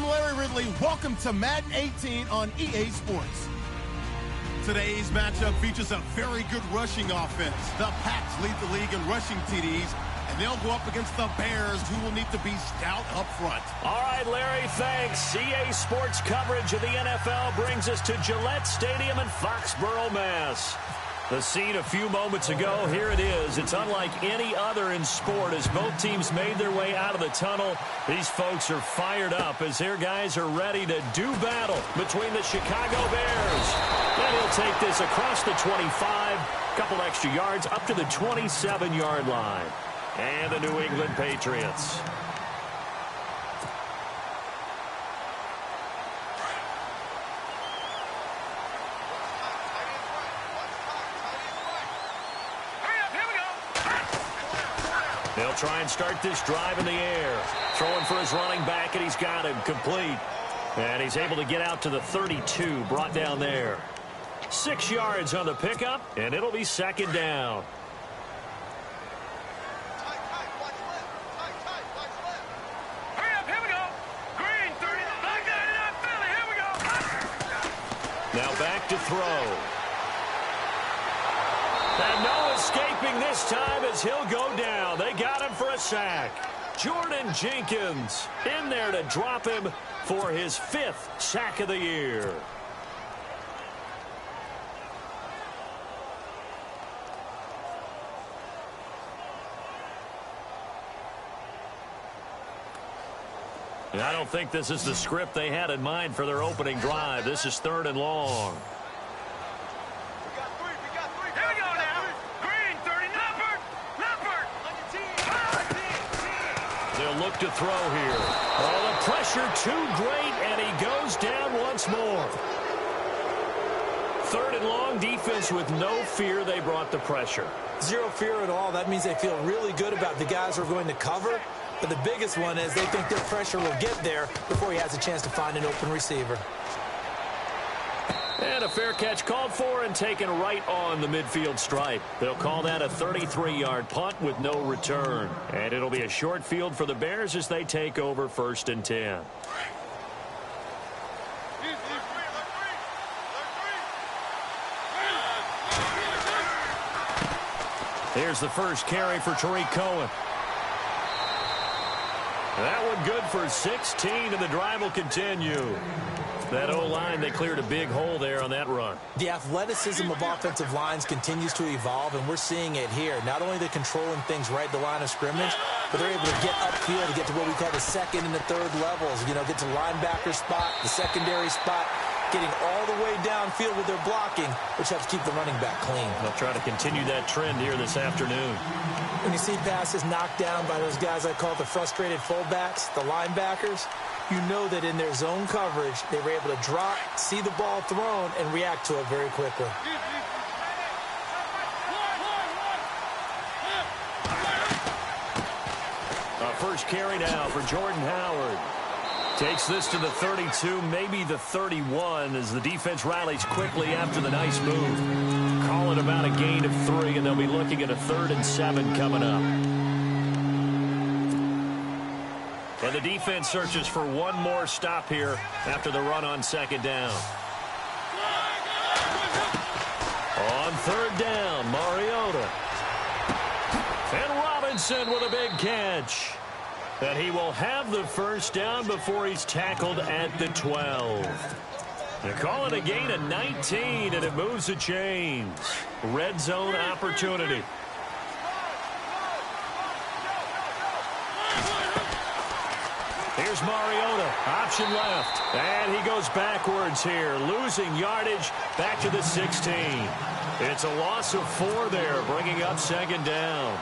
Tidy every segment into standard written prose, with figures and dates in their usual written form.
I'm Larry Ridley. Welcome to Madden 18 on EA Sports. Today's matchup features a very good rushing offense. The Pats lead the league in rushing TDs, and they'll go up against the Bears, who will need to be stout up front. All right, Larry, thanks. EA Sports coverage of the NFL brings us to Gillette Stadium in Foxborough, Mass. The scene a few moments ago, here it is. It's unlike any other in sport as both teams made their way out of the tunnel. These folks are fired up as their guys are ready to do battle between the Chicago Bears. And he'll take this across the 25, couple extra yards up to the 27-yard line. And the New England Patriots. They'll try and start this drive in the air. Throwing for his running back, and he's got him complete. And he's able to get out to the 32, brought down there. 6 yards on the pickup, and it'll be second down. Now back to throw. And no escaping this time as he'll go down. They got him for a sack. Jordan Jenkins in there to drop him for his 5th sack of the year. And I don't think this is the script they had in mind for their opening drive. This is 3rd and long. Look to throw here. Oh, the pressure too great, and he goes down once more. 3rd and long, defense with no fear. They brought the pressure. Zero fear at all. That means they feel really good about the guys who are going to cover. But the biggest one is they think their pressure will get there before he has a chance to find an open receiver. And a fair catch called for and taken right on the midfield stripe. They'll call that a 33-yard punt with no return. And it'll be a short field for the Bears as they take over 1st and 10. Here's the first carry for Tariq Cohen. That one good for 16, and the drive will continue. That O-line, they cleared a big hole there on that run. The athleticism of offensive lines continues to evolve, and we're seeing it here. Not only are they controlling things right at the line of scrimmage, but they're able to get upfield to get to what we call the 2nd and the 3rd levels. You know, get to the linebacker spot, the secondary spot, getting all the way downfield with their blocking, which helps keep the running back clean. They'll try to continue that trend here this afternoon. When you see passes knocked down by those guys I call the frustrated fullbacks, the linebackers, you know that in their zone coverage, they were able to drop, see the ball thrown, and react to it very quickly. First carry now for Jordan Howard. Takes this to the 32, maybe the 31, as the defense rallies quickly after the nice move. Call it about a gain of 3, and they'll be looking at a 3rd and 7 coming up. And the defense searches for one more stop here after the run on 2nd down. On 3rd down, Mariota. And Robinson with a big catch. And he will have the first down before he's tackled at the 12. They call it a gain of 19, and it moves the chains. Red zone opportunity. Here's Mariota, option left, and he goes backwards here, losing yardage back to the 16. It's a loss of 4 there, bringing up 2nd down.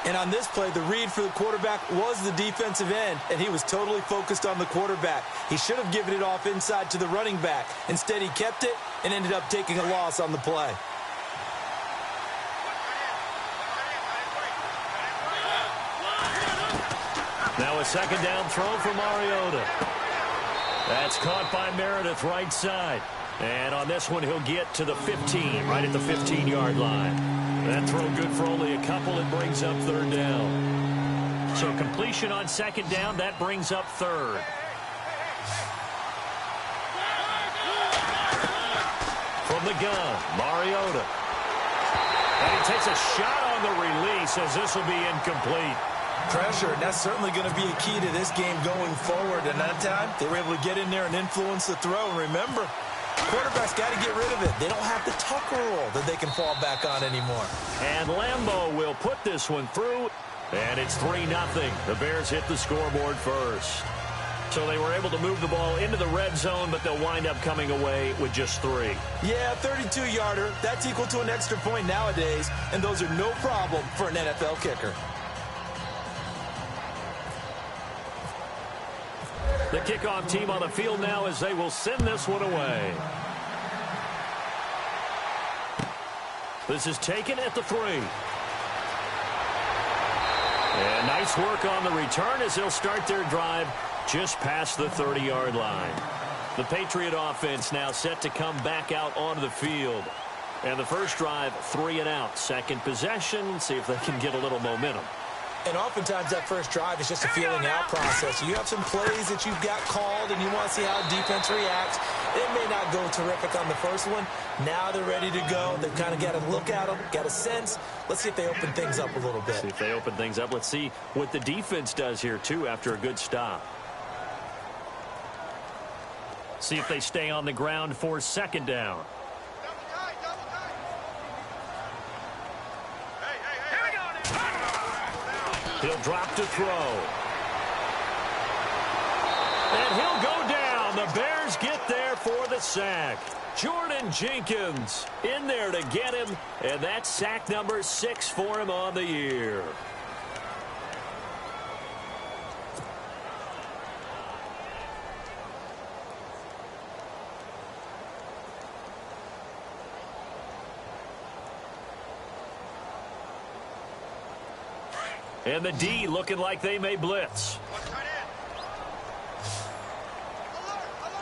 And on this play, the read for the quarterback was the defensive end, and he was totally focused on the quarterback. He should have given it off inside to the running back. Instead, he kept it and ended up taking a loss on the play. Now a 2nd down throw for Mariota. That's caught by Meredith right side. And on this one, he'll get to the 15, right at the 15-yard line. That throw good for only a couple. It brings up 3rd down. So completion on 2nd down, that brings up 3rd. the gun, Mariota. And he takes a shot on the release as this will be incomplete. Pressure, and that's certainly going to be a key to this game going forward. And that time, they were able to get in there and influence the throw. And remember, quarterback's got to get rid of it. They don't have the Tucker roll that they can fall back on anymore. And Lambeau will put this one through. And it's 3-0. The Bears hit the scoreboard first. So they were able to move the ball into the red zone, but they'll wind up coming away with just 3. Yeah, 32-yarder. That's equal to an extra point nowadays, and those are no problem for an NFL kicker. The kickoff team on the field now as they will send this one away. This is taken at the 3. And nice work on the return as they'll start their drive just past the 30-yard line. The Patriot offense now set to come back out onto the field. And the first drive, 3 and out. Second possession, see if they can get a little momentum. And oftentimes that first drive is just a feeling out process. You have some plays that you've got called and you want to see how defense reacts. It may not go terrific on the first one. Now they're ready to go. They've kind of got a look at them, got a sense. Let's see if they open things up a little bit. See if they open things up. Let's see what the defense does here, too, after a good stop. See if they stay on the ground for second down. He'll drop to throw. And he'll go down. The Bears get there for the sack. Jordan Jenkins in there to get him. And that's sack number 6 for him on the year. And the D looking like they may blitz.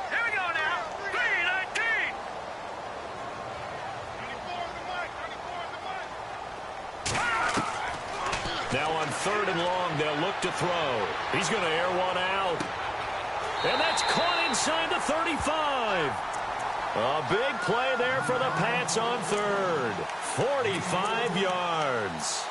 Here we go now. 3-19. Now on 3rd and long, they'll look to throw. He's going to air one out. And that's caught inside the 35. A big play there for the Pats on 3rd. 45 yards.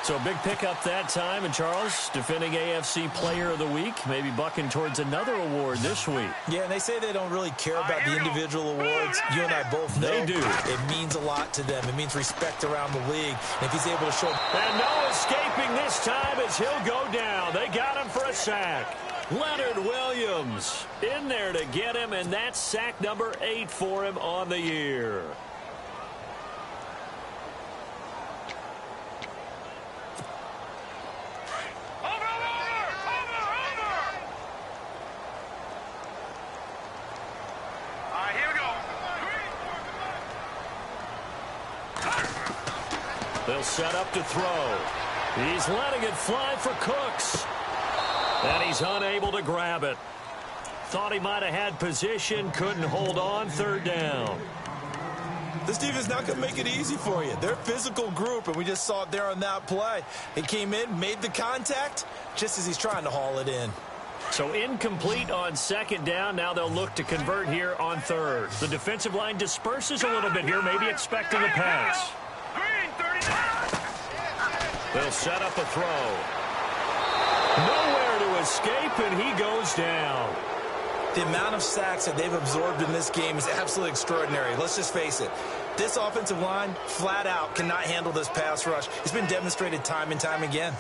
So a big pickup that time, and Charles, defending AFC Player of the Week, maybe bucking towards another award this week. Yeah, and they say they don't really care about the individual awards. You and I both know they do. It means a lot to them. It means respect around the league. And if he's able to show... And no escaping this time as he'll go down. They got him for a sack. Leonard Williams in there to get him, and that's sack number 8 for him on the year. They'll set up to throw. He's letting it fly for Cooks. And he's unable to grab it. Thought he might have had position, couldn't hold on. 3rd down. This defense is not going to make it easy for you. They're a physical group, and we just saw it there on that play. He came in, made the contact, just as he's trying to haul it in. So incomplete on 2nd down. Now they'll look to convert here on 3rd. The defensive line disperses a little bit here, maybe expecting a pass. They'll set up a throw. Nowhere to escape, and he goes down. The amount of sacks that they've absorbed in this game is absolutely extraordinary. Let's just face it. This offensive line, flat out, cannot handle this pass rush. It's been demonstrated time and time again.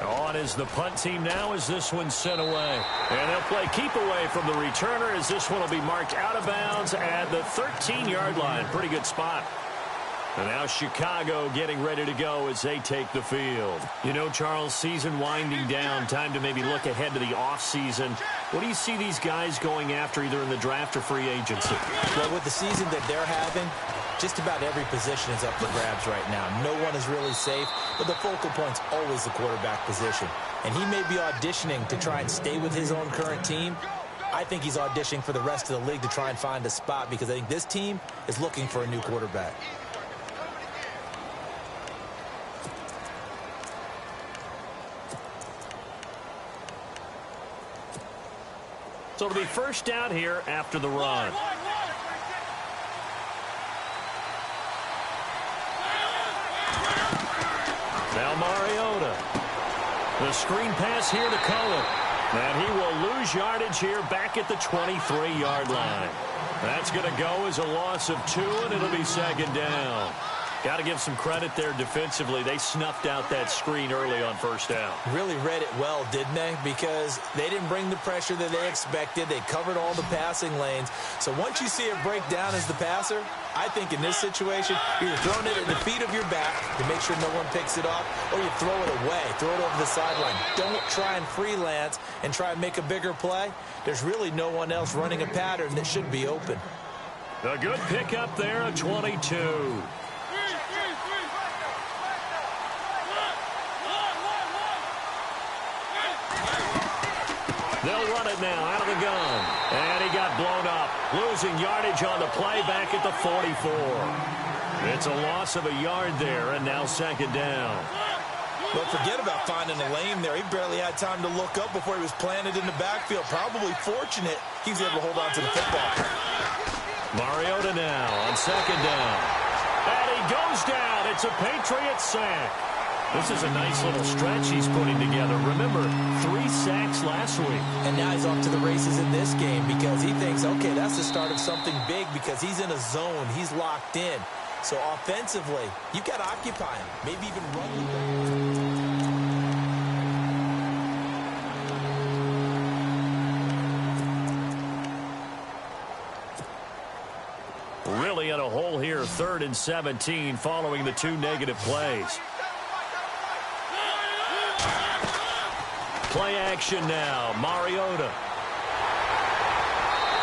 On is the punt team now as this one's sent away. And they'll play keep away from the returner as this one will be marked out of bounds at the 13-yard line. Pretty good spot. And now Chicago getting ready to go as they take the field. You know, Charles, season winding down, time to maybe look ahead to the offseason. What do you see these guys going after either in the draft or free agency? Well, with the season that they're having, just about every position is up for grabs right now. No one is really safe, but the focal point's always the quarterback position. And he may be auditioning to try and stay with his own current team. I think he's auditioning for the rest of the league to try and find a spot because I think this team is looking for a new quarterback. So it'll be first down here after the run. Now Mariota. The screen pass here to Cohen. And he will lose yardage here back at the 23-yard line. That's going to go as a loss of 2, and it'll be second down. Got to give some credit there defensively. They snuffed out that screen early on first down. Really read it well, didn't they? Because they didn't bring the pressure that they expected. They covered all the passing lanes. So once you see it break down as the passer, I think in this situation, you're throwing it at the feet of your back to make sure no one picks it off, or you throw it away, throw it over the sideline. Don't try and freelance and try and make a bigger play. There's really no one else running a pattern that should be open. A good pickup there at 22. They'll run it now out of the gun. And he got blown up. Losing yardage on the play back at the 44. It's a loss of a yard there, and now second down. But forget about finding a lane there. He barely had time to look up before he was planted in the backfield. Probably fortunate he was able to hold on to the football. Mariota now on second down. And he goes down. It's a Patriots sack. This is a nice little stretch he's putting together. Remember, 3 sacks last week. And now he's off to the races in this game because he thinks, okay, that's the start of something big because he's in a zone. He's locked in. So offensively, you've got to occupy him. Maybe even run the ball. Really in a hole here, 3rd and 17 following the 2 negative plays. Play action now. Mariota.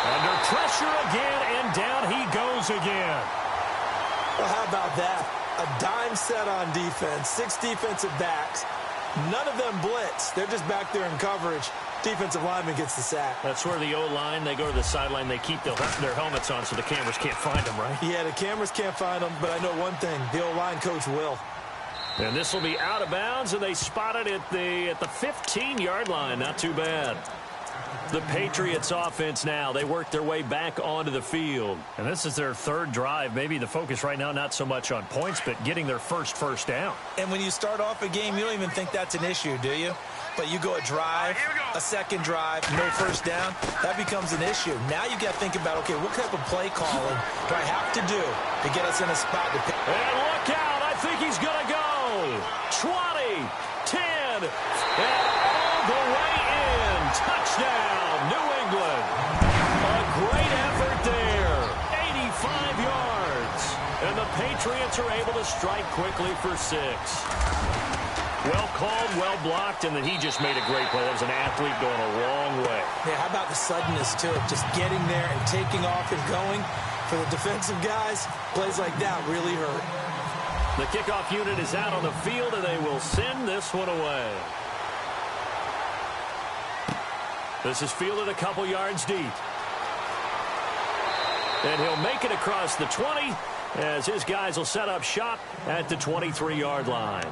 Under pressure again, and down he goes again. Well, how about that? A dime set on defense, 6 defensive backs. None of them blitz. They're just back there in coverage. Defensive lineman gets the sack. That's where the O-line, they go to the sideline, they keep their helmets on so the cameras can't find them, right? Yeah, the cameras can't find them, but I know one thing. The O-line coach will. And this will be out of bounds, and they spot it at the 15-yard line. Not too bad. The Patriots offense now, they work their way back onto the field. And this is their 3rd drive. Maybe the focus right now not so much on points, but getting their first down. And when you start off a game, you don't even think that's an issue, do you? But you go a drive, a second drive, no first down, that becomes an issue. Now you got to think about, okay, what type of play calling do I have to do to get us in a spot to pick? And look out, I think he's going to go. 20, 10, and all the way in. Touchdown, New England. A great effort there. 85 yards. And the Patriots are able to strike quickly for 6. Well called, well blocked, and then he just made a great play. That was an athlete going a long way. Yeah, how about the suddenness to it? Just getting there and taking off and going. For the defensive guys, plays like that really hurt. The kickoff unit is out on the field, and they will send this one away. This is fielded a couple yards deep. And he'll make it across the 20 as his guys will set up shop at the 23-yard line.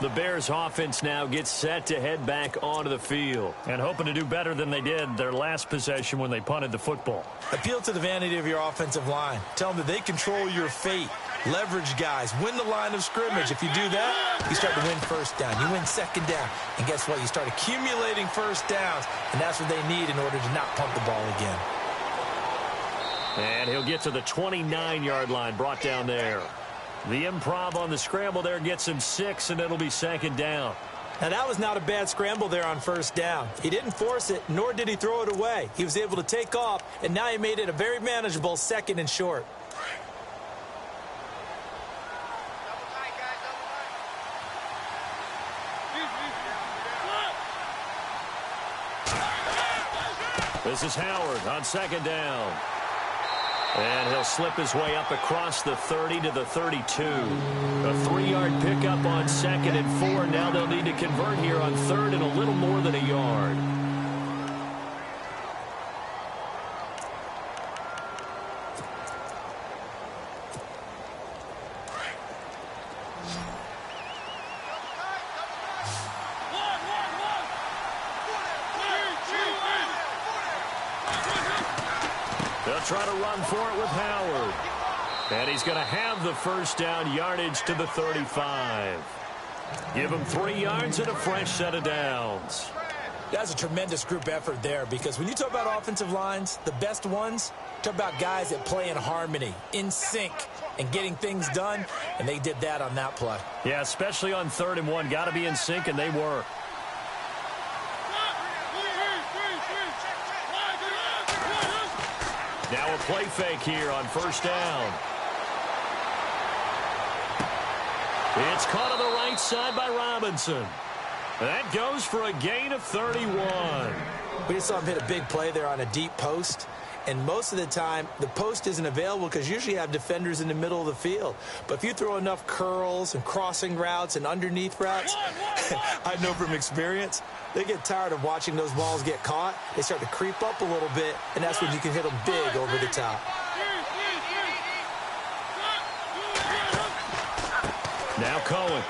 The Bears offense now gets set to head back onto the field and hoping to do better than they did their last possession when they punted the football. Appeal to the vanity of your offensive line. Tell them that they control your fate. Leverage guys. Win the line of scrimmage. If you do that, you start to win first down. You win second down. And guess what? You start accumulating first downs. And that's what they need in order to not punt the ball again. And he'll get to the 29-yard line, brought down there. The improv on the scramble there gets him 6, and it'll be second down. Now, that was not a bad scramble there on first down. He didn't force it, nor did he throw it away. He was able to take off, and now he made it a very manageable 2nd and short. This is Howard on second down. And he'll slip his way up across the 30 to the 32. A 3-yard pickup on 2nd and 4. Now they'll need to convert here on 3rd and a little more than a yard. They'll try to run for it with Howard. And he's going to have the first down, yardage to the 35. Give him 3 yards and a fresh set of downs. That's a tremendous group effort there, because when you talk about offensive lines, the best ones, talk about guys that play in harmony, in sync, and getting things done, and they did that on that play. Yeah, especially on 3rd and 1. Got to be in sync, and they were. Now a play fake here on 1st down. It's caught on the right side by Robinson. That goes for a gain of 31. We just saw him hit a big play there on a deep post. And most of the time, the post isn't available because usually you have defenders in the middle of the field. But if you throw enough curls and crossing routes and underneath routes, I know from experience, they get tired of watching those balls get caught. They start to creep up a little bit, and that's when you can hit them big over the top. Now Cohen.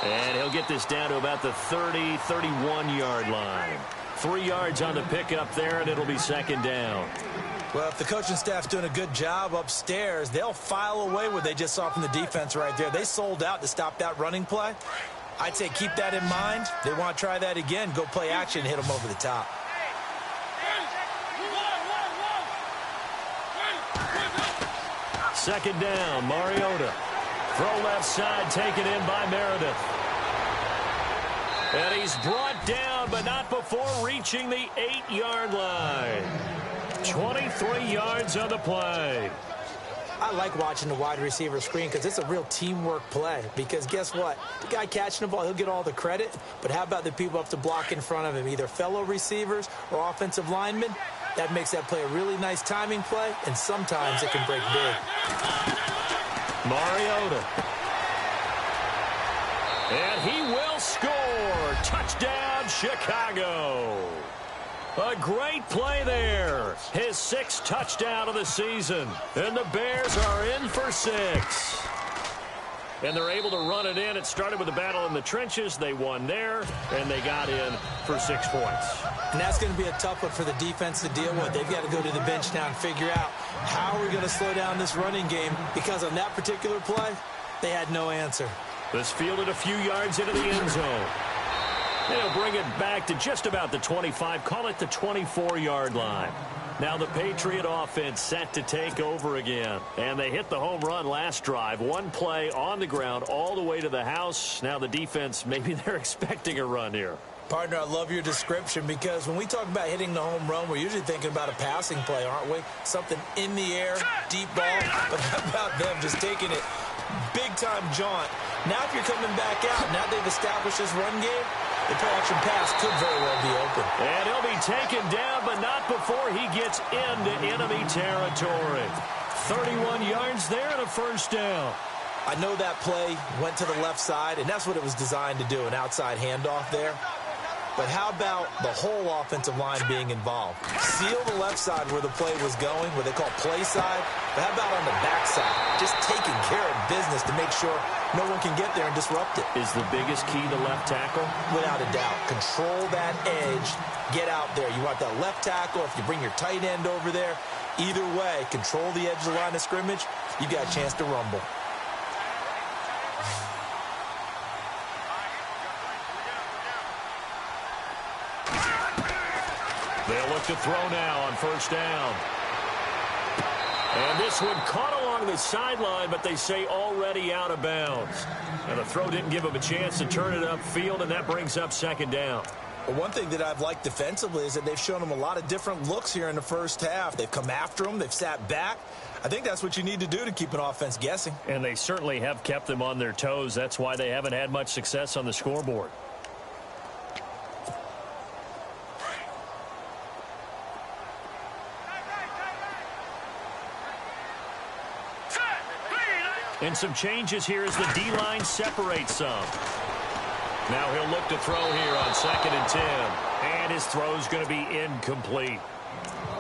And he'll get this down to about the 30, 31-yard line. 3 yards on the pickup there, and it'll be 2nd down. Well, if the coaching staff's doing a good job upstairs, they'll file away what they just saw from the defense right there. They sold out to stop that running play. I'd say keep that in mind. They want to try that again. Go play action and hit them over the top. Second down, Mariota. Throw left side, taken in by Meredith. And he's brought down, but not before reaching the 8-yard line. 23 yards on the play. I like watching the wide receiver screen because it's a real teamwork play. Because guess what? The guy catching the ball, he'll get all the credit. But how about the people up to block in front of him, either fellow receivers or offensive linemen? That makes that play a really nice timing play, and sometimes it can break big. Mariota. And he will score. Touchdown, Chicago. A great play there. His 6th touchdown of the season. And the Bears are in for 6. And they're able to run it in. It started with a battle in the trenches. They won there, and they got in for 6 points. And that's going to be a tough one for the defense to deal with. They've got to go to the bench now and figure out how are we going to slow down this running game, because on that particular play, they had no answer. This fielded a few yards into the end zone. They'll bring it back to just about the 25, call it the 24-yard line. Now the Patriot offense set to take over again. And they hit the home run last drive. 1 play on the ground all the way to the house. Now the defense, maybe they're expecting a run here. Partner, I love your description, because when we talk about hitting the home run, we're usually thinking about a passing play, aren't we? Something in the air, deep ball. But how about them just taking it big-time jaunt? Now if you're coming back out, now they've established this run game, the play-action pass could very well be open. And he'll be taken down, but not before he gets into enemy territory. 31 yards there and a first down. I know that play went to the left side, and that's what it was designed to do, an outside handoff there. But how about the whole offensive line being involved? Seal the left side where the play was going, what they call play side. But how about on the back side? Just taking care of business to make sure no one can get there and disrupt it. Is the biggest key to left tackle? Without a doubt. Control that edge. Get out there. You want that left tackle. If you bring your tight end over there, either way, control the edge of the line of scrimmage, you got a chance to rumble. They'll look to throw now on first down. And this one caught along the sideline, but they say already out of bounds. And the throw didn't give him a chance to turn it upfield, and that brings up 2nd down. Well, one thing that I've liked defensively is that they've shown them a lot of different looks here in the first half. They've come after them. They've sat back. I think that's what you need to do to keep an offense guessing. And they certainly have kept them on their toes. That's why they haven't had much success on the scoreboard. And some changes here as the D-line separates some. Now he'll look to throw here on 2nd and 10. And his throw's going to be incomplete.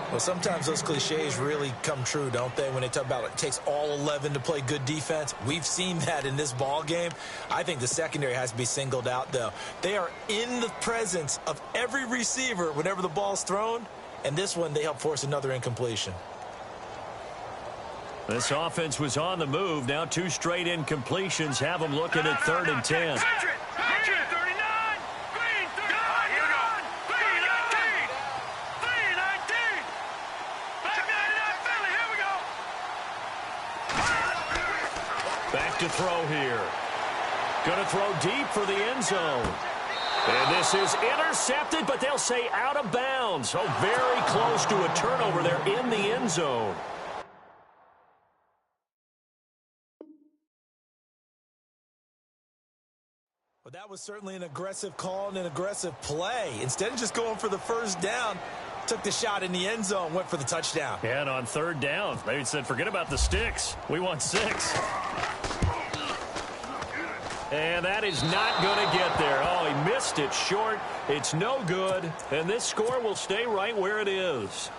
Well, sometimes those cliches really come true, don't they? When they talk about it takes all 11 to play good defense. We've seen that in this ball game. I think the secondary has to be singled out, though. They are in the presence of every receiver whenever the ball's thrown. And this one, they help force another incompletion. This offense was on the move. Now 2 straight incompletions have them looking at 3rd and 10. Back to throw here. Going to throw deep for the end zone. And this is intercepted, but they'll say out of bounds. So very close to a turnover there in the end zone. Well, that was certainly an aggressive call and an aggressive play. Instead of just going for the first down, took the shot in the end zone, went for the touchdown. Yeah, and on 3rd down, they said, forget about the sticks. We want 6. And that is not going to get there. Oh, he missed it short. It's no good. And this score will stay right where it is.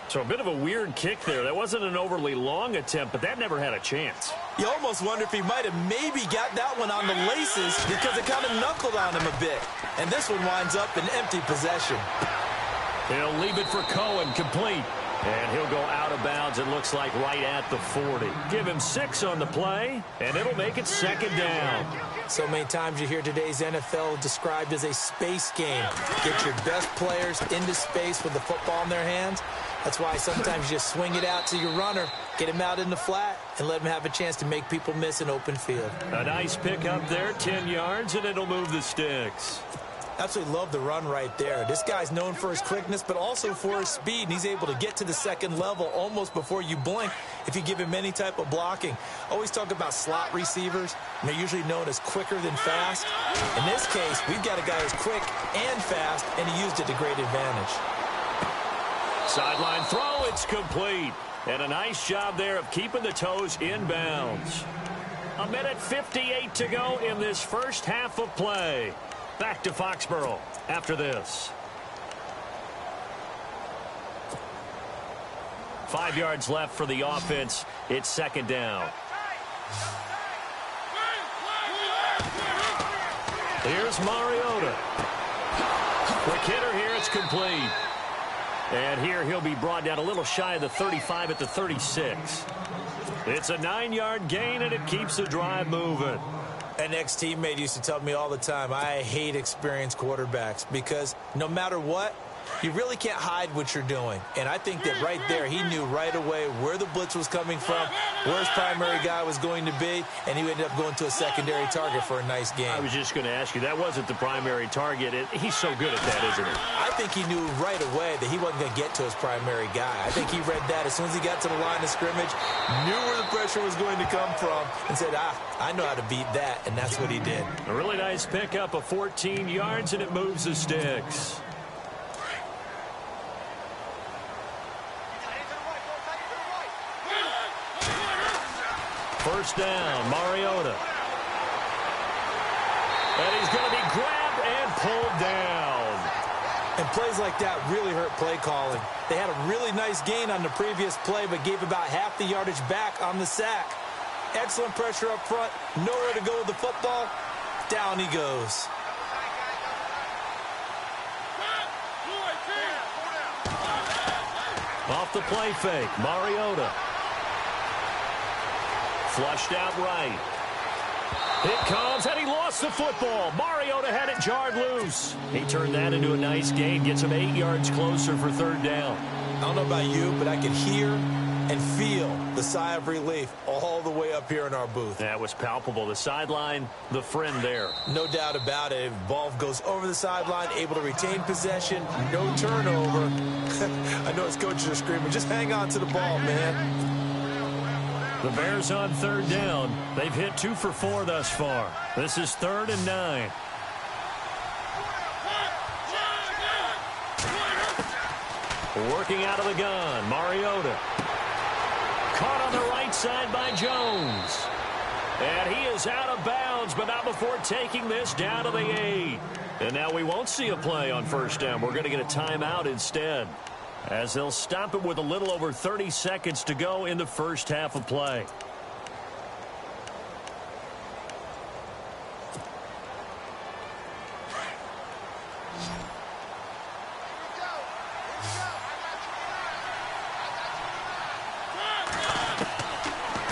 So a bit of a weird kick there. That wasn't an overly long attempt, but that never had a chance. You almost wonder if he might have maybe got that one on the laces because it kind of knuckled on him a bit. And this one winds up in empty possession. He'll leave it for Cohen, complete. And he'll go out of bounds, it looks like, right at the 40. Give him 6 on the play, and it'll make it 2nd down. So many times you hear today's NFL described as a space game. Get your best players into space with the football in their hands. That's why sometimes you just swing it out to your runner, get him out in the flat, and let him have a chance to make people miss an open field. A nice pick up there, 10 yards, and it'll move the sticks. Absolutely love the run right there. This guy's known for his quickness, but also for his speed, and he's able to get to the 2nd level almost before you blink if you give him any type of blocking. Always talk about slot receivers, and they're usually known as quicker than fast. In this case, we've got a guy who's quick and fast, and he used it to great advantage. Sideline throw, it's complete. And a nice job there of keeping the toes in bounds. 1:58 to go in this first half of play. Back to Foxborough after this. 5 yards left for the offense. It's 2nd down. Here's Mariota. Quick hitter here. It's complete. And here he'll be brought down a little shy of the 35 at the 36. It's a 9-yard gain, and it keeps the drive moving. An ex-teammate used to tell me all the time, I hate experienced quarterbacks because no matter what, you really can't hide what you're doing. And I think that right there, he knew right away where the blitz was coming from, where his primary guy was going to be, and he ended up going to a secondary target for a nice game. I was just going to ask you, that wasn't the primary target. He's so good at that, isn't he? I think he knew right away that he wasn't going to get to his primary guy. I think he read that as soon as he got to the line of scrimmage, knew where the pressure was going to come from, and said, I know how to beat that, and that's what he did. A really nice pickup of 14 yards, and it moves the sticks. First down, Mariota. And he's going to be grabbed and pulled down. And plays like that really hurt play calling. They had a really nice gain on the previous play, but gave about half the yardage back on the sack. Excellent pressure up front. Nowhere to go with the football. Down he goes. Off the play fake, Mariota. Flushed out right. It comes, and he lost the football. Mariota had it jarred loose. He turned that into a nice gain, gets him 8 yards closer for 3rd down. I don't know about you, but I could hear and feel the sigh of relief all the way up here in our booth. That was palpable. The sideline, the friend there. No doubt about it. Ball goes over the sideline, able to retain possession, no turnover. I know his coaches are screaming, just hang on to the ball, man. The Bears on 3rd down. They've hit 2 for 4 thus far. This is 3rd and 9. Working out of the gun, Mariota. Caught on the right side by Jones. And he is out of bounds, but not before taking this down to the 8. And now we won't see a play on 1st down. We're going to get a timeout instead, as they'll stop it with a little over 30 seconds to go in the first half of play.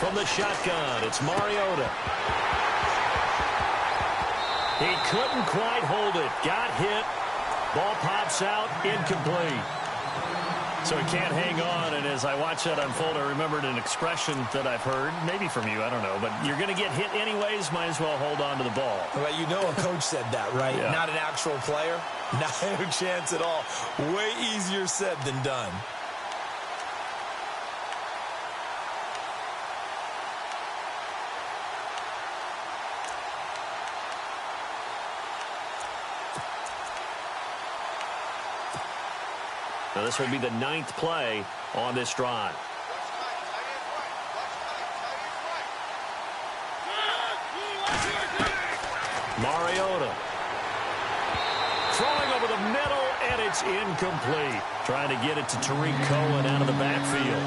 from the shotgun. It's Mariota. He couldn't quite hold it. Got hit. Ball pops out. Incomplete. So he can't hang on, and as I watch that unfold, I remembered an expression that I've heard, maybe from you, I don't know, but you're going to get hit anyways, might as well hold on to the ball. Well, you know a coach said that, right? Yeah. Not an actual player. Not a chance at all. Way easier said than done. Now this will be the 9th play on this drive. Mariota. Throwing over the middle, and it's incomplete. Trying to get it to Tariq Cohen out of the backfield.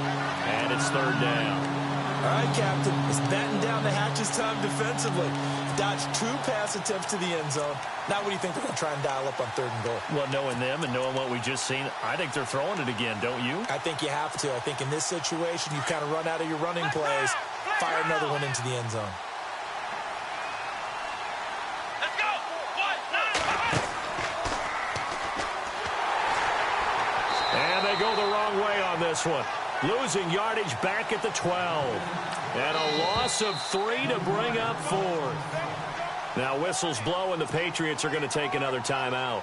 And it's 3rd down. All right, Captain. It's batten down the hatches time defensively. Dodged 2 pass attempts to the end zone. Now what do you think they're going to try and dial up on 3rd and goal? Well, knowing them and knowing what we just seen, I think they're throwing it again, don't you? I think you have to. I think in this situation, you kind of run out of your running plays, fire another one into the end zone. Let's go. 1, 9, 5. And they go the wrong way on this one. Losing yardage back at the 12. And a loss of 3 to bring up 4th. Now whistles blow and the Patriots are going to take another timeout.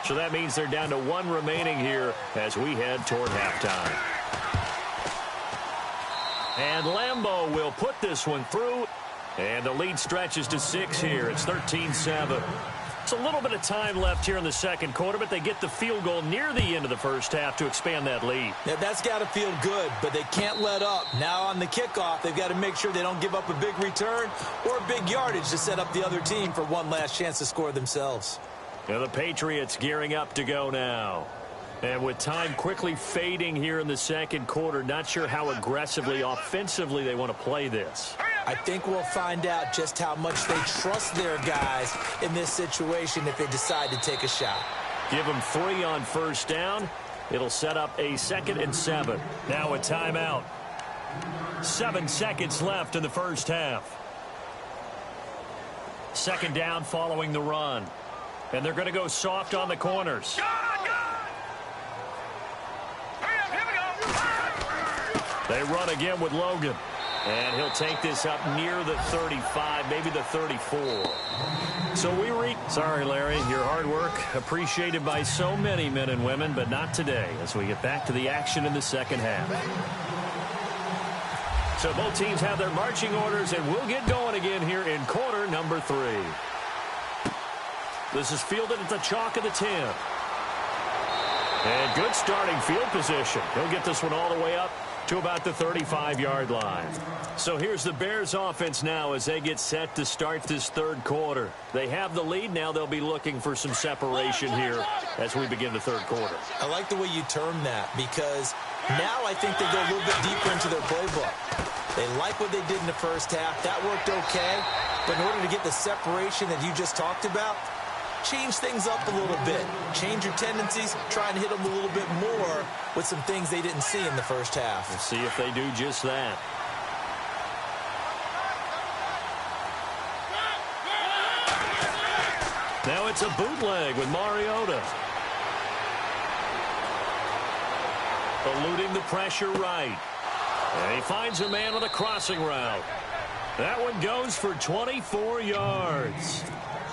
So that means they're down to 1 remaining here as we head toward halftime. And Lambeau will put this one through. And the lead stretches to 6 here. It's 13-7. It's a little bit of time left here in the 2nd quarter, but they get the field goal near the end of the 1st half to expand that lead. Yeah, that's got to feel good, but they can't let up. Now on the kickoff, they've got to make sure they don't give up a big return or a big yardage to set up the other team for one last chance to score themselves. Now the Patriots gearing up to go now. And with time quickly fading here in the 2nd quarter, not sure how aggressively, offensively they want to play this. I think we'll find out just how much they trust their guys in this situation if they decide to take a shot. Give them 3 on 1st down. It'll set up a 2nd and 7. Now a timeout. 7 seconds left in the 1st half. 2nd down following the run. And they're going to go soft on the corners. They run again with Logan. And he'll take this up near the 35, maybe the 34. So we reach. Sorry, Larry, your hard work appreciated by so many men and women, but not today as we get back to the action in the 2nd half. So both teams have their marching orders, and we'll get going again here in quarter number 3. This is fielded at the chalk of the 10. And good starting field position. He'll get this one all the way up to about the 35-yard line. So here's the Bears offense now as they get set to start this 3rd quarter. They have the lead. Now they'll be looking for some separation here as we begin the 3rd quarter. I like the way you term that because now I think they go a little bit deeper into their playbook. They like what they did in the 1st half. That worked okay. But in order to get the separation that you just talked about, change things up a little bit. Change your tendencies. Try and hit them a little bit more with some things they didn't see in the 1st half. We'll see if they do just that. Now it's a bootleg with Mariota. Eluding the pressure right. And he finds a man with a crossing route. That one goes for 24 yards.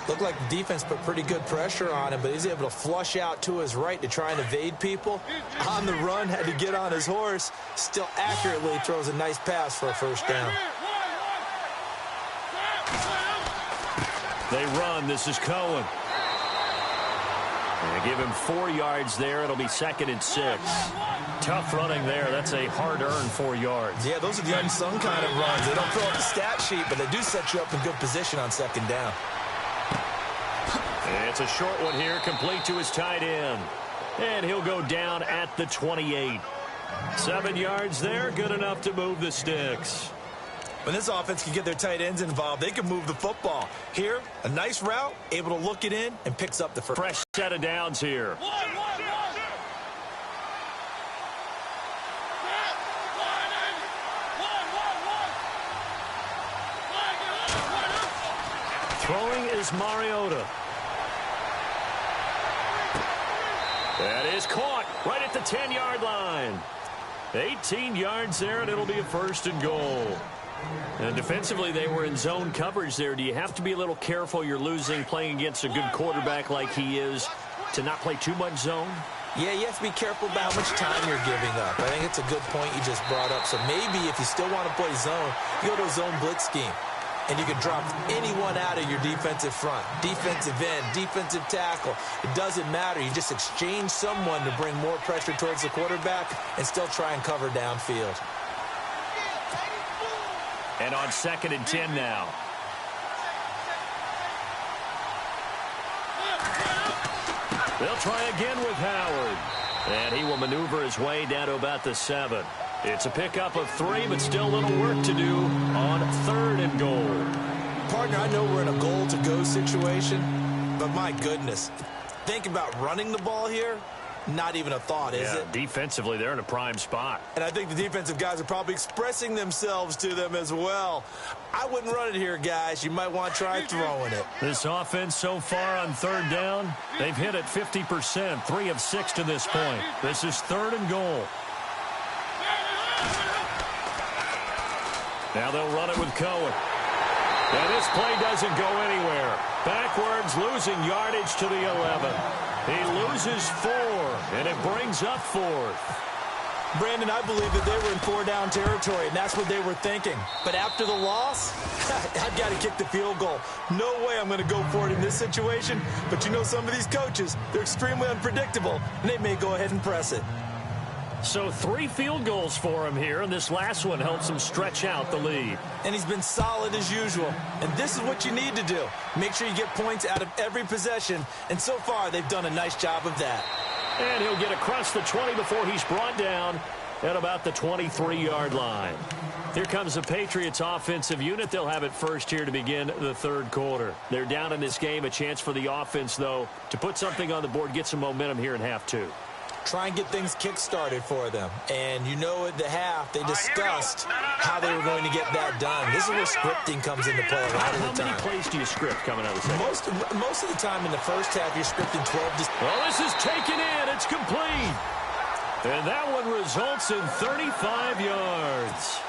Looked like the defense put pretty good pressure on him, but he's able to flush out to his right to try and evade people. On the run, had to get on his horse. Still accurately throws a nice pass for a 1st down. They run. This is Cohen. And they give him 4 yards there. It'll be 2nd and 6. Tough running there. That's a hard-earned 4 yards. Yeah, those are the unsung kind of runs. They don't fill up the stat sheet, but they do set you up in good position on 2nd down. It's a short one here, complete to his tight end. And he'll go down at the 28. 7 yards there, good enough to move the sticks. When this offense can get their tight ends involved, they can move the football. Here, a nice route, able to look it in, and picks up the first. Fresh set of downs here. Throwing is Mariota. That is caught right at the 10-yard line. 18 yards there, and it'll be a 1st and goal. And defensively, they were in zone coverage there. Do you have to be a little careful? You're losing, playing against a good quarterback like he is, to not play too much zone? Yeah, you have to be careful about how much time you're giving up. I think it's a good point you just brought up. So maybe if you still want to play zone, you go to a zone blitz scheme. And you can drop anyone out of your defensive front. Defensive end, defensive tackle. It doesn't matter. You just exchange someone to bring more pressure towards the quarterback and still try and cover downfield. And on 2nd and 10 now. They'll try again with Howard. And he will maneuver his way down to about the 7. It's a pickup of 3, but still a little work to do on 3rd and goal. Partner, I know we're in a goal-to-go situation, but my goodness. Think about running the ball here. Not even a thought, is it? Defensively, they're in a prime spot. And I think the defensive guys are probably expressing themselves to them as well. I wouldn't run it here, guys. You might want to try throwing it. This offense so far on 3rd down, they've hit it 50%, 3 of 6 to this point. This is 3rd and goal. Now they'll run it with Cohen. And this play doesn't go anywhere. Backwards, losing yardage to the 11. He loses 4, and it brings up 4th. Brandon, I believe that they were in 4-down territory, and that's what they were thinking. But after the loss, I've got to kick the field goal. No way I'm going to go for it in this situation. But you know some of these coaches, they're extremely unpredictable, and they may go ahead and press it. So 3 field goals for him here, and this last one helps him stretch out the lead. And he's been solid as usual. And this is what you need to do. Make sure you get points out of every possession. And so far, they've done a nice job of that. And he'll get across the 20 before he's brought down at about the 23-yard line. Here comes the Patriots offensive unit. They'll have it first here to begin the 3rd quarter. They're down in this game. A chance for the offense, though, to put something on the board, get some momentum here in half 2. Try and get things kick-started for them. And you know at the half, they discussed how they were going to get that done. This is where scripting comes into play a lot of the time. How many plays do you script coming out of the second? Most of the time in the first half, you're scripting 12 to... Well, this is taken in. It's complete. And that one results in 35 yards.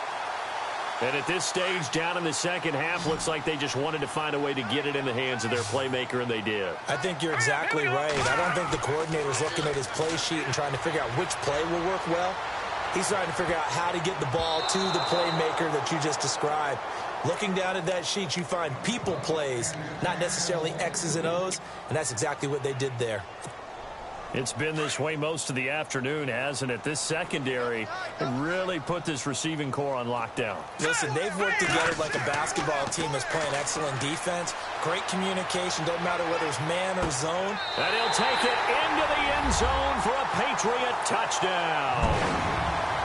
And at this stage, down in the second half, looks like they just wanted to find a way to get it in the hands of their playmaker, and they did. I think you're exactly right. I don't think the coordinator's looking at his play sheet and trying to figure out which play will work well. He's trying to figure out how to get the ball to the playmaker that you just described. Looking down at that sheet, you find people plays, not necessarily X's and O's, and that's exactly what they did there. It's been this way most of the afternoon, hasn't it? This secondary really put this receiving core on lockdown. Listen, they've worked together like a basketball team that's playing excellent defense. Great communication, doesn't matter whether it's man or zone. And he'll take it into the end zone for a Patriot touchdown.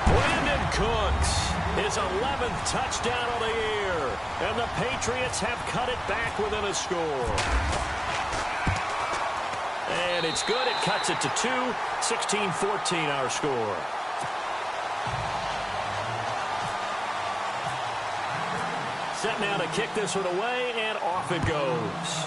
Brandon Cooks, his 11th touchdown of the year. And the Patriots have cut it back within a score. And it's good. It cuts it to 2. 16-14 our score. Set now to kick this one away, and off it goes.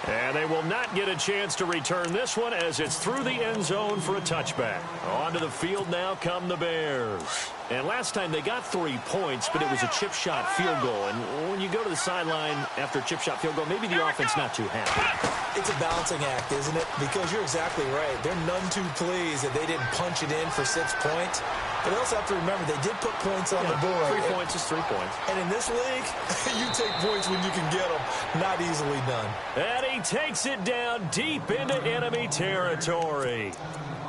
And they will not get a chance to return this one as it's through the end zone for a touchback. Onto the field now come the Bears. And last time they got 3 points, but it was a chip shot field goal. And when you go to the sideline after a chip shot field goal, maybe the offense not too happy. It's a balancing act, isn't it? Because you're exactly right. They're none too pleased that they didn't punch it in for 6 points. But they also have to remember they did put points on the board. 3 points is 3 points. And in this league, you take points when you can get them. Not easily done. And he takes it down deep into enemy territory.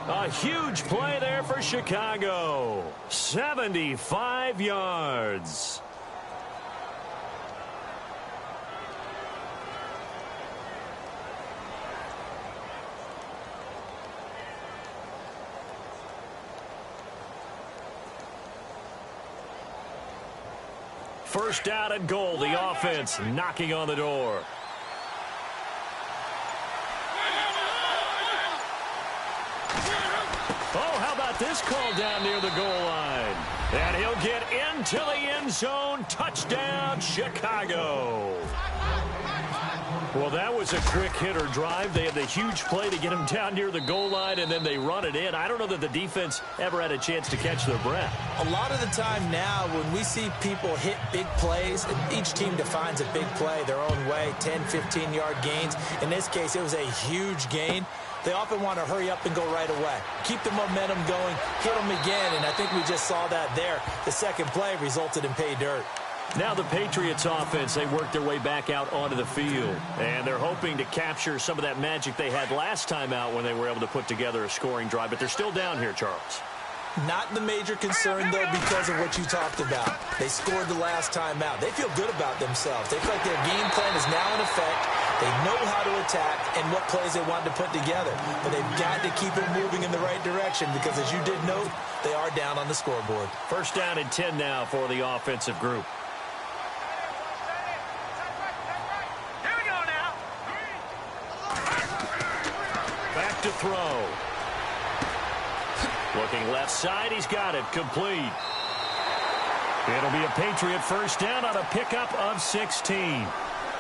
A huge play there for Chicago. 75 yards. First down and goal. The offense knocking on the door. Oh, how about this call down near the goal line? And he'll get into the end zone. Touchdown, Chicago. Well, that was a quick hitter drive. They had the huge play to get him down near the goal line, and then they run it in. I don't know that the defense ever had a chance to catch their breath. A lot of the time now, when we see people hit big plays, each team defines a big play their own way, 10, 15-yard gains. In this case, it was a huge gain. They often want to hurry up and go right away. Keep the momentum going, hit them again, and I think we just saw that there. The second play resulted in pay dirt. Now the Patriots offense, they work their way back out onto the field. And they're hoping to capture some of that magic they had last time out when they were able to put together a scoring drive. But they're still down here, Charles. Not the major concern, though, because of what you talked about. They scored the last time out. They feel good about themselves. They feel like their game plan is now in effect. They know how to attack and what plays they want to put together. But they've got to keep it moving in the right direction because, as you did note, they are down on the scoreboard. First down and 10 now for the offensive group. Back to throw. Looking left side, he's got it, complete. It'll be a Patriot first down on a pickup of 16.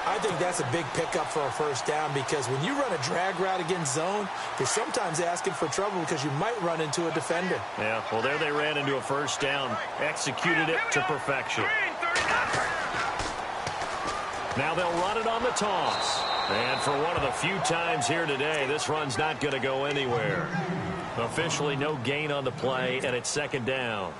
I think that's a big pickup for a first down because when you run a drag route against zone, you're sometimes asking for trouble because you might run into a defender. Yeah, well, there they ran into a first down, executed it to perfection. Now they'll run it on the toss. And for one of the few times here today, this run's not going to go anywhere. Officially no gain on the play, and it's second down.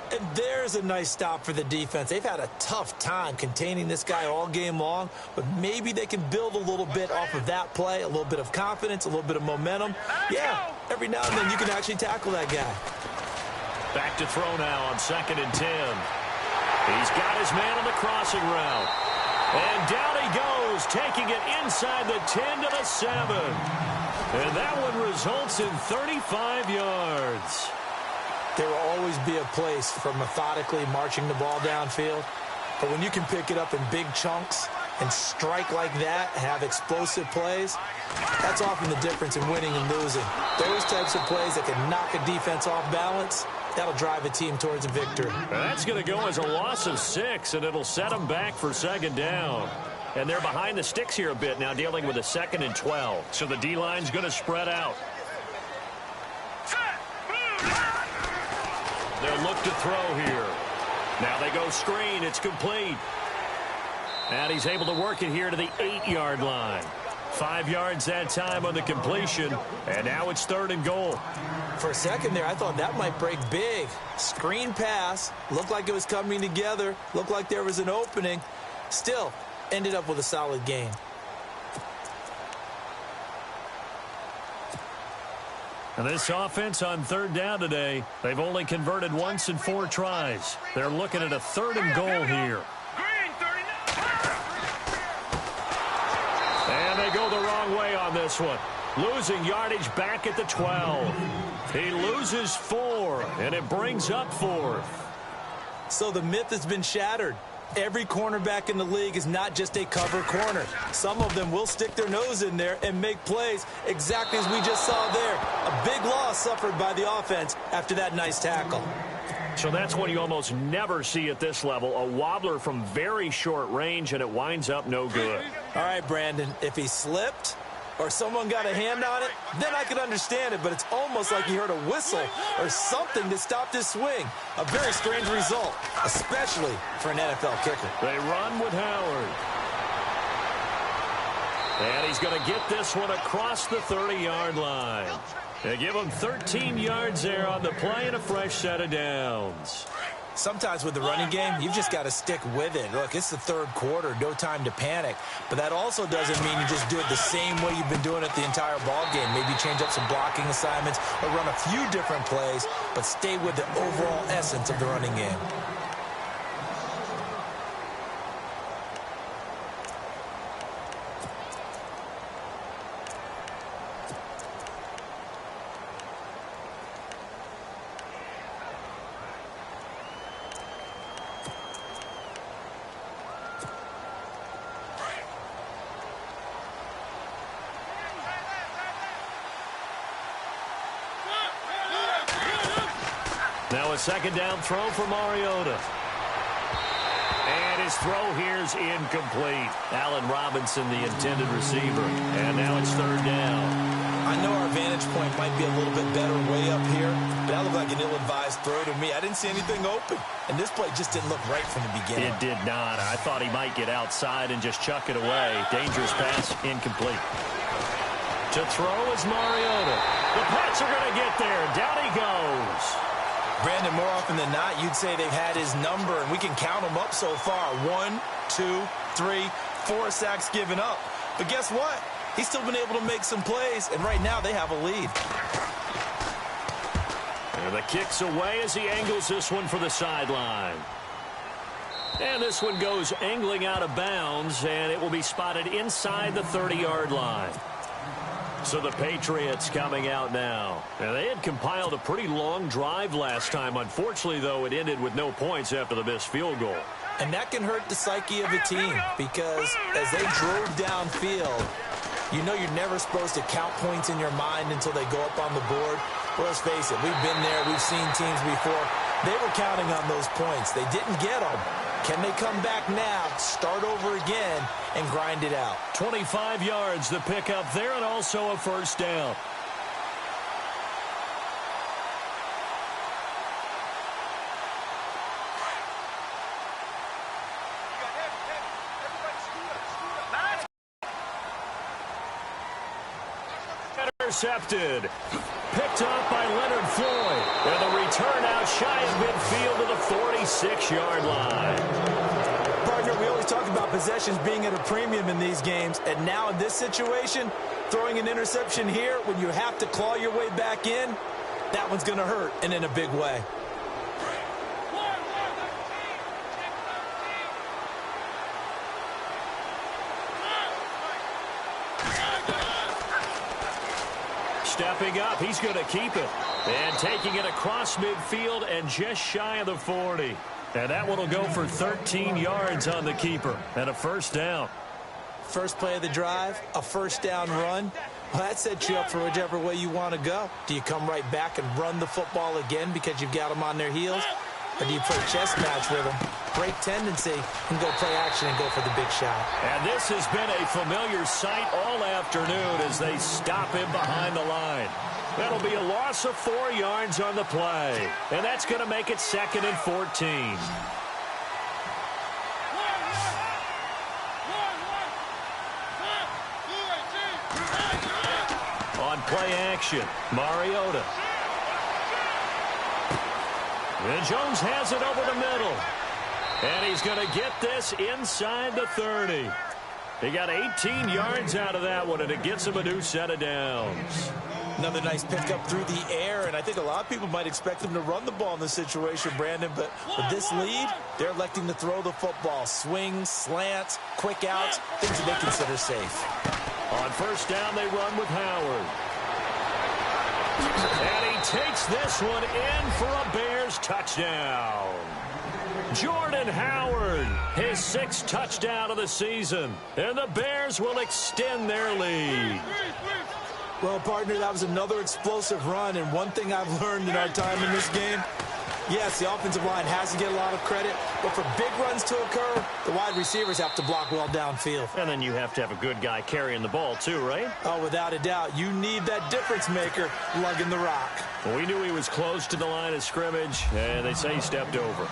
And there's a nice stop for the defense. They've had a tough time containing this guy all game long, but maybe they can build a little bit off of that play, a little bit of confidence, a little bit of momentum. Yeah, every now and then you can actually tackle that guy. Back to throw now on second and 10. He's got his man on the crossing route. And down he goes, taking it inside the 10 to the 7. And that one results in 35 yards. There will always be a place for methodically marching the ball downfield. But when you can pick it up in big chunks and strike like that, have explosive plays, that's often the difference in winning and losing. Those types of plays that can knock a defense off balance, that'll drive a team towards a victory. That's going to go as a loss of 6, and it'll set them back for second down. And they're behind the sticks here a bit now, dealing with a 2nd and 12. So the D-line's going to spread out. They'll look to throw here. Now they go screen. It's complete. And he's able to work it here to the 8-yard line. 5 yards that time on the completion. And now it's 3rd and goal. For a second there, I thought that might break big. Screen pass. Looked like it was coming together. Looked like there was an opening. Still, ended up with a solid game. And this offense on 3rd down today, they've only converted once in 4 tries. They're looking at a 3rd and goal here. And they go the wrong way on this one. Losing yardage back at the 12. He loses 4, and it brings up 4th. So the myth has been shattered. Every cornerback in the league is not just a cover corner. Some of them will stick their nose in there and make plays exactly as we just saw there. A big loss suffered by the offense after that nice tackle. So that's what you almost never see at this level. A wobbler from very short range, and it winds up no good. All right, Brandon, if he slipped or someone got a hand on it, then I could understand it, but it's almost like he heard a whistle or something that stopped his swing. A very strange result, especially for an NFL kicker. They run with Howard. And he's going to get this one across the 30-yard line. They give him 13 yards there on the play and a fresh set of downs. Sometimes with the running game, you've just got to stick with it. Look, it's the 3rd quarter, no time to panic. But that also doesn't mean you just do it the same way you've been doing it the entire ball game. Maybe change up some blocking assignments or run a few different plays, but stay with the overall essence of the running game. Now a A second down throw for Mariota. And his throw here's incomplete. Allen Robinson, the intended receiver. And now it's third down. I know our vantage point might be a little bit better way up here, but that looked like an ill-advised throw to me. I didn't see anything open, and this play just didn't look right from the beginning. It did not. I thought he might get outside and just chuck it away. Dangerous pass, incomplete. To throw is Mariota. The Pats are going to get there. Down he goes. Brandon, more often than not, you'd say they've had his number, and we can count them up so far. 1, 2, 3, 4 sacks given up. But guess what? He's still been able to make some plays, and right now they have a lead. And the kick's away as he angles this one for the sideline. And this one goes angling out of bounds, and it will be spotted inside the 30-yard line. So the Patriots coming out now. And they had compiled a pretty long drive last time. Unfortunately, though, it ended with no points after the missed field goal. And that can hurt the psyche of a team because as they drove downfield, you know you're never supposed to count points in your mind until they go up on the board. Well, let's face it, we've been there. We've seen teams before. They were counting on those points. They didn't get them. Can they come back now, start over again, and grind it out? 25 yards the pickup there, and also a first down. Intercepted. Picked up by Leonard Floyd. And the return out shy of midfield to the 46-yard line. Partner, we always talk about possessions being at a premium in these games. And now in this situation, throwing an interception here when you have to claw your way back in, that one's going to hurt, and in a big way. Stepping up, he's going to keep it. And taking it across midfield and just shy of the 40. And that one will go for 13 yards on the keeper and a first down. First play of the drive, a first down run. Well, that sets you up for whichever way you want to go. Do you come right back and run the football again because you've got them on their heels? Or do you play chess match with them, break tendency, and go play action and go for the big shot? And this has been a familiar sight all afternoon as they stop him behind the line. That'll be a loss of 4 yards on the play. And that's going to make it 2nd and 14. On play action, Mariota. And Jones has it over the middle. And he's going to get this inside the 30. He got 18 yards out of that one, and it gets him a new set of downs. Another nice pickup through the air, and I think a lot of people might expect him to run the ball in this situation, Brandon, but with this lead, they're electing to throw the football. Swings, slants, quick outs, things that they consider safe. On first down, they run with Howard. And he takes this one in for a Bears touchdown. Jordan Howard, his 6th touchdown of the season. And the Bears will extend their lead. Well, partner, that was another explosive run, and one thing I've learned in our time in this game, yes, the offensive line has to get a lot of credit, but for big runs to occur, the wide receivers have to block well downfield. And then you have to have a good guy carrying the ball too, right? Oh, without a doubt. You need that difference maker lugging the rock. Well, we knew he was close to the line of scrimmage, and they say he stepped over.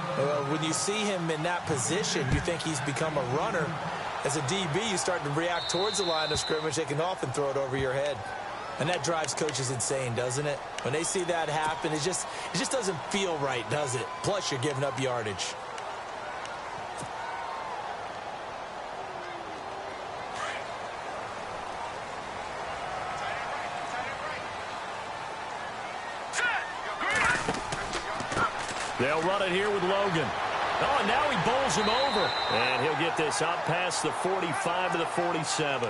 When you see him in that position, you think he's become a runner. As a DB, you start to react towards the line of scrimmage. They can often throw it over your head. And that drives coaches insane, doesn't it? When they see that happen, it just doesn't feel right, does it? Plus, you're giving up yardage. They'll run it here with Logan. Oh, and now he bowls him over. And he'll get this out past the 45 to the 47.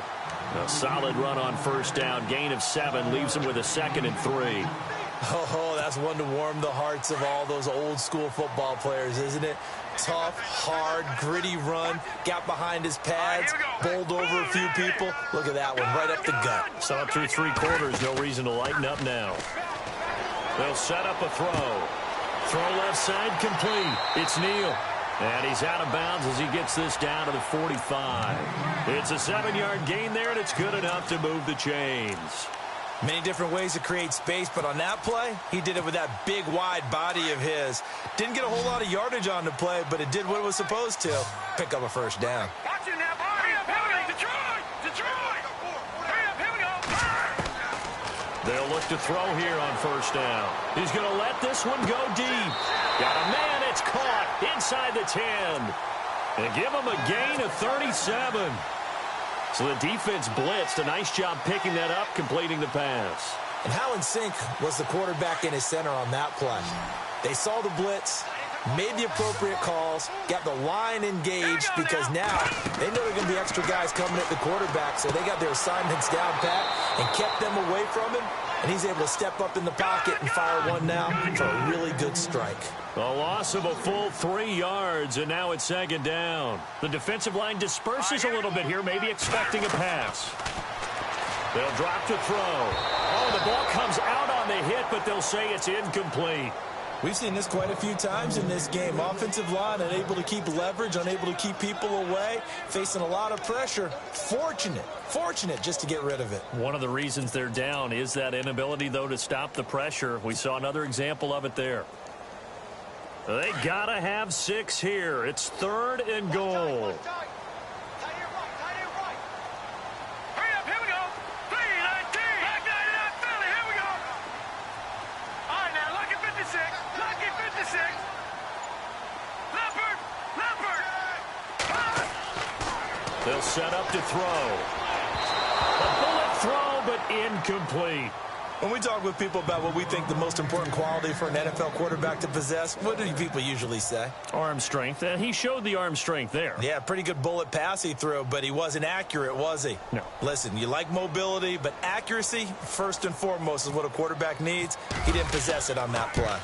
A solid run on first down. Gain of 7 leaves him with a 2nd and 3. Oh, that's one to warm the hearts of all those old school football players, isn't it? Tough, hard, gritty run. Got behind his pads, bowled over a few people. Look at that one, right up the gut. So up through 3 quarters, no reason to lighten up now. They'll set up a throw. Throw left side complete. It's Neal. And he's out of bounds as he gets this down to the 45. It's a 7-yard gain there, and it's good enough to move the chains. Many different ways to create space, but on that play, he did it with that big, wide body of his. Didn't get a whole lot of yardage on the play, but it did what it was supposed to. Pick up a first down. Watch it now, boy. Hurry up, here we go. Detroit! Detroit! Hurry up, here we go. They'll look to throw here on first down. He's going to let this one go deep. Got a man. It's caught inside the 10. And give him a gain of 37. So the defense blitzed. A nice job picking that up, completing the pass. And how in sync was the quarterback in his center on that play? They saw the blitz, made the appropriate calls, got the line engaged, because now they know there are going to be extra guys coming at the quarterback, so they got their assignments down pat and kept them away from him, and he's able to step up in the pocket and fire one now for a really good strike. A loss of a full 3 yards, and now it's second down. The defensive line disperses a little bit here, maybe expecting a pass. They'll drop to throw. Oh, the ball comes out on the hit, but they'll say it's incomplete. We've seen this quite a few times in this game. Offensive line unable to keep leverage, unable to keep people away, facing a lot of pressure. Fortunate just to get rid of it. One of the reasons they're down is that inability, though, to stop the pressure. We saw another example of it there. They got to have 6 here. It's 3rd and goal. They'll set up to throw. A bullet throw, but incomplete. When we talk with people about what we think the most important quality for an NFL quarterback to possess, what do people usually say? Arm strength. And he showed the arm strength there. Yeah, pretty good bullet pass he threw, but he wasn't accurate, was he? No. Listen, you like mobility, but accuracy, first and foremost, is what a quarterback needs. He didn't possess it on that play.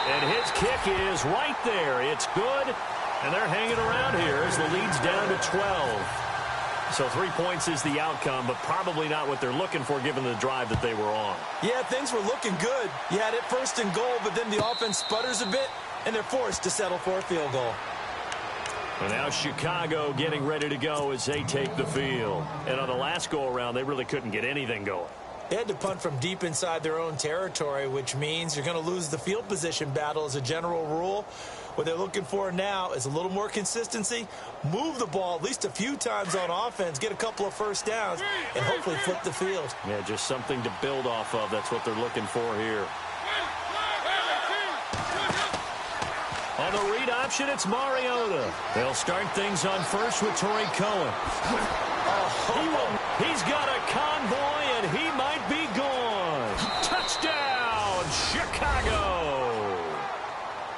And his kick is right there. It's good. And they're hanging around here as the lead's down to 12. So 3 points is the outcome, but probably not what they're looking for given the drive that they were on. Yeah, things were looking good. You had it 1st and goal, but then the offense sputters a bit, and they're forced to settle for a field goal. And now Chicago getting ready to go as they take the field. And on the last go-around, they really couldn't get anything going. They had to punt from deep inside their own territory, which means you're going to lose the field position battle as a general rule. What they're looking for now is a little more consistency, move the ball at least a few times on offense, get a couple of first downs, and hopefully flip the field. Yeah, just something to build off of. That's what they're looking for here. On the read option, it's Mariota. They'll start things on first with Torrey Cohen. He's got a convoy, and he might be gone. Touchdown, Chicago.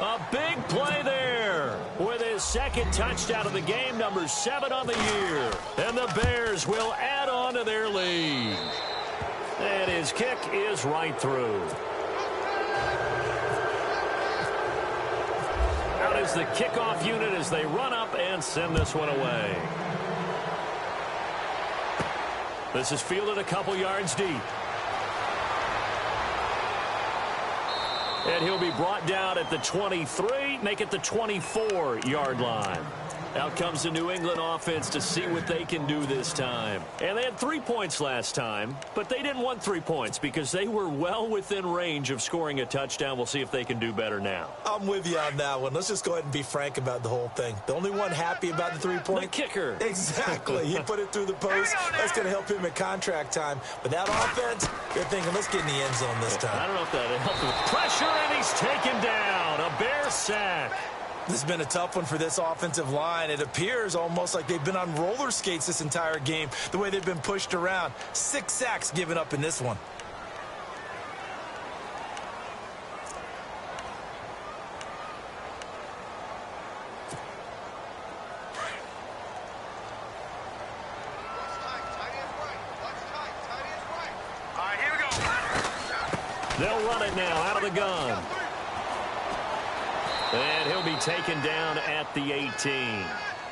A big play there with his 2nd touchdown of the game, number 7 on the year. And the Bears will add on to their lead. And his kick is right through. Out is the kickoff unit as they run up and send this one away. This is fielded a couple yards deep. And he'll be brought down at the 23, make it the 24-yard line. Out comes the New England offense to see what they can do this time. And they had 3 points last time, but they didn't want 3 points because they were well within range of scoring a touchdown. We'll see if they can do better now. I'm with you on that one. Let's just go ahead and be frank about the whole thing. The only one happy about the 3-point? The kicker. Exactly. He put it through the post. That's going to help him at contract time. But that offense, they're thinking, let's get in the end zone this time. I don't know if that helped with pressure, and he's taken down. A Bear sack. This has been a tough one for this offensive line. It appears almost like they've been on roller skates this entire game, the way they've been pushed around. 6 sacks given up in this one. All right, here we go. They'll run it now out of the gun. And he'll be taken down at the 18.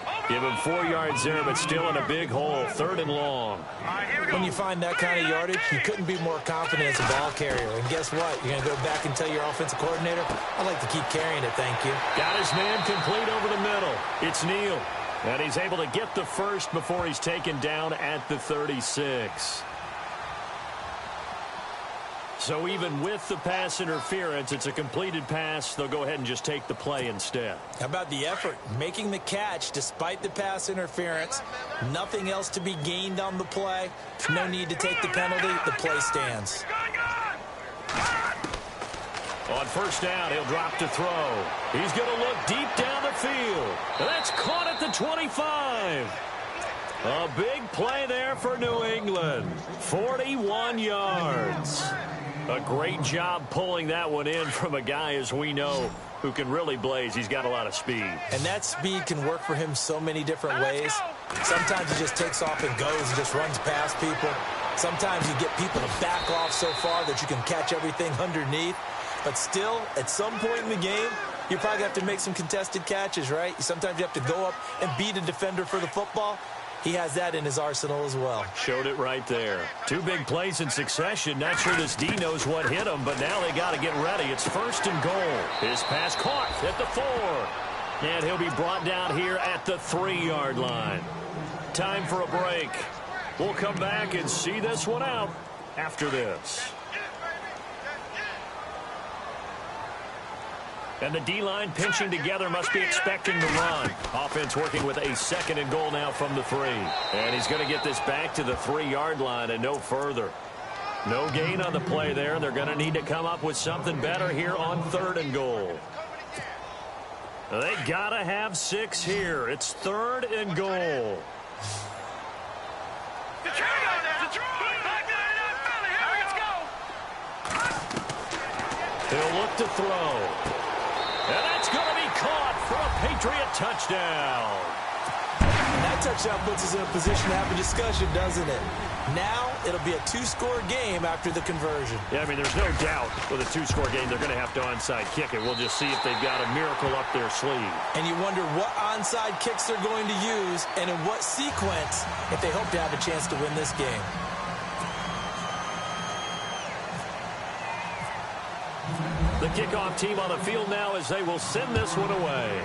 Over Give him 4 yards there, but still in a big hole. 3rd and long. When you find that kind of yardage, you couldn't be more confident as a ball carrier. And guess what? You're going to go back and tell your offensive coordinator, I'd like to keep carrying it, thank you. Got his man complete over the middle. It's Neal. And he's able to get the first before he's taken down at the 36. So even with the pass interference, it's a completed pass. They'll go ahead and just take the play instead. How about the effort? Making the catch despite the pass interference. Nothing else to be gained on the play. No need to take the penalty. The play stands. On 1st down, he'll drop to throw. He's going to look deep down the field. That's caught at the 25. A big play there for New England. 41 yards. A great job pulling that one in from a guy, as we know, who can really blaze. He's got a lot of speed. And that speed can work for him so many different ways. Sometimes he just takes off and goes and just runs past people. Sometimes you get people to back off so far that you can catch everything underneath. But still, at some point in the game, you probably have to make some contested catches, right? Sometimes you have to go up and beat a defender for the football. He has that in his arsenal as well. Showed it right there. 2 big plays in succession. Not sure this D knows what hit him, but now they got to get ready. It's 1st and goal. His pass caught at the 4. And he'll be brought down here at the 3-yard line. Time for a break. We'll come back and see this one out after this. And the D-line pinching together, must be expecting the run. Offense working with a 2nd and goal now from the 3. And he's going to get this back to the 3-yard line and no further. No gain on the play there. They're going to need to come up with something better here on 3rd and goal. They got to have 6 here. It's 3rd and goal. He'll look to throw. And that's going to be caught for a Patriot touchdown. And that touchdown puts us in a position to have a discussion, doesn't it? Now it'll be a 2-score game after the conversion. Yeah, I mean, there's no doubt with a 2-score game they're going to have to onside kick it. We'll just see if they've got a miracle up their sleeve. And you wonder what onside kicks they're going to use and in what sequence if they hope to have a chance to win this game. The kickoff team on the field now as they will send this one away.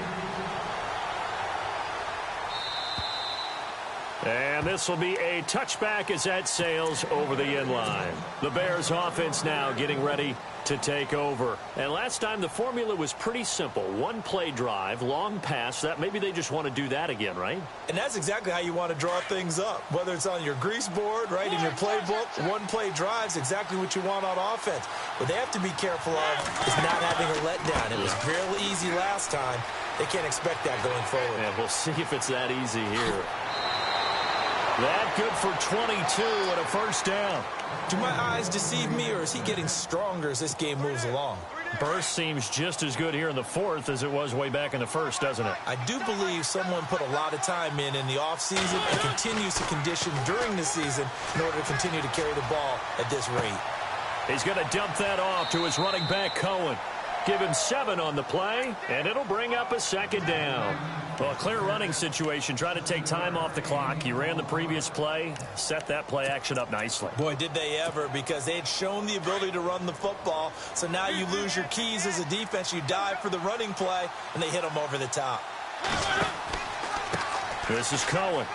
And this will be a touchback as that sails over the end line. The Bears offense now getting ready to take over. And last time the formula was pretty simple. 1-play drive, long pass. That maybe they just want to do that again, right? And that's exactly how you want to draw things up. Whether it's on your grease board, right, in your playbook, 1-play drive's exactly what you want on offense. What they have to be careful of is not having a letdown. It was real easy last time. They can't expect that going forward. And we'll see if it's that easy here. That good for 22 and a 1st down. Do my eyes deceive me, or is he getting stronger as this game moves along? Burst seems just as good here in the 4th as it was way back in the 1st, doesn't it? I do believe someone put a lot of time in the offseason and continues to condition during the season in order to continue to carry the ball at this rate. He's going to dump that off to his running back, Cohen. Give him 7 on the play, and it'll bring up a 2nd down. Well, a clear running situation. Try to take time off the clock. He ran the previous play, set that play action up nicely. Boy, did they ever, because they had shown the ability to run the football. So now you lose your keys as a defense. You dive for the running play, and they hit him over the top. This is Cohen.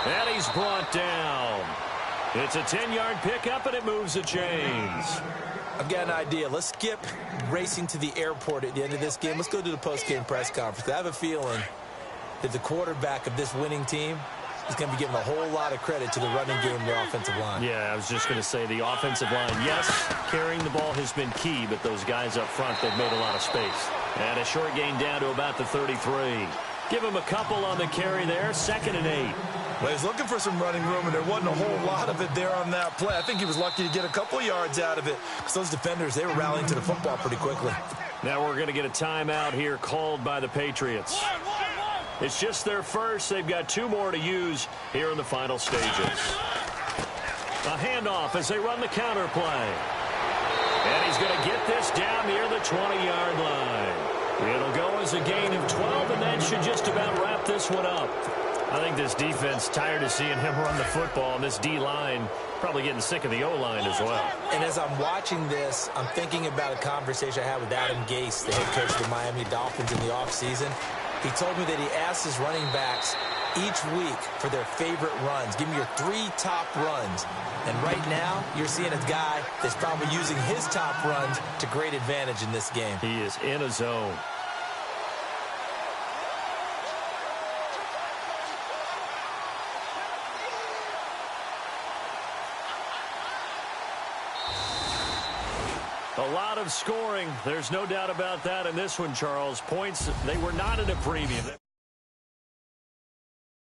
And he's brought down. It's a 10-yard pickup, and it moves the chains. I've got an idea. Let's skip racing to the airport at the end of this game. Let's go to the post-game press conference. I have a feeling that the quarterback of this winning team is going to be given a whole lot of credit to the running game and the offensive line. Yeah, I was just going to say the offensive line, yes, carrying the ball has been key, but those guys up front, they've made a lot of space. And a short gain down to about the 33. Give him a couple on the carry there, 2nd and 8. Well, he's looking for some running room, and there wasn't a whole lot of it there on that play. I think he was lucky to get a couple yards out of it because those defenders, they were rallying to the football pretty quickly. Now we're going to get a timeout here called by the Patriots. It's just their first. They've got 2 more to use here in the final stages. A handoff as they run the counter play. And he's going to get this down near the 20-yard line. It'll go as a gain of 12, and that should just about wrap this one up. I think this defense tired of seeing him run the football, and this D-line probably getting sick of the O-line as well. And as I'm watching this, I'm thinking about a conversation I had with Adam Gase, the head coach of the Miami Dolphins in the offseason. He told me that he asked his running backs each week for their favorite runs. Give me your 3 top runs. And right now, you're seeing a guy that's probably using his top runs to great advantage in this game. He is in a zone. A lot of scoring. There's no doubt about that in this one, Charles. Points, they were not at a premium.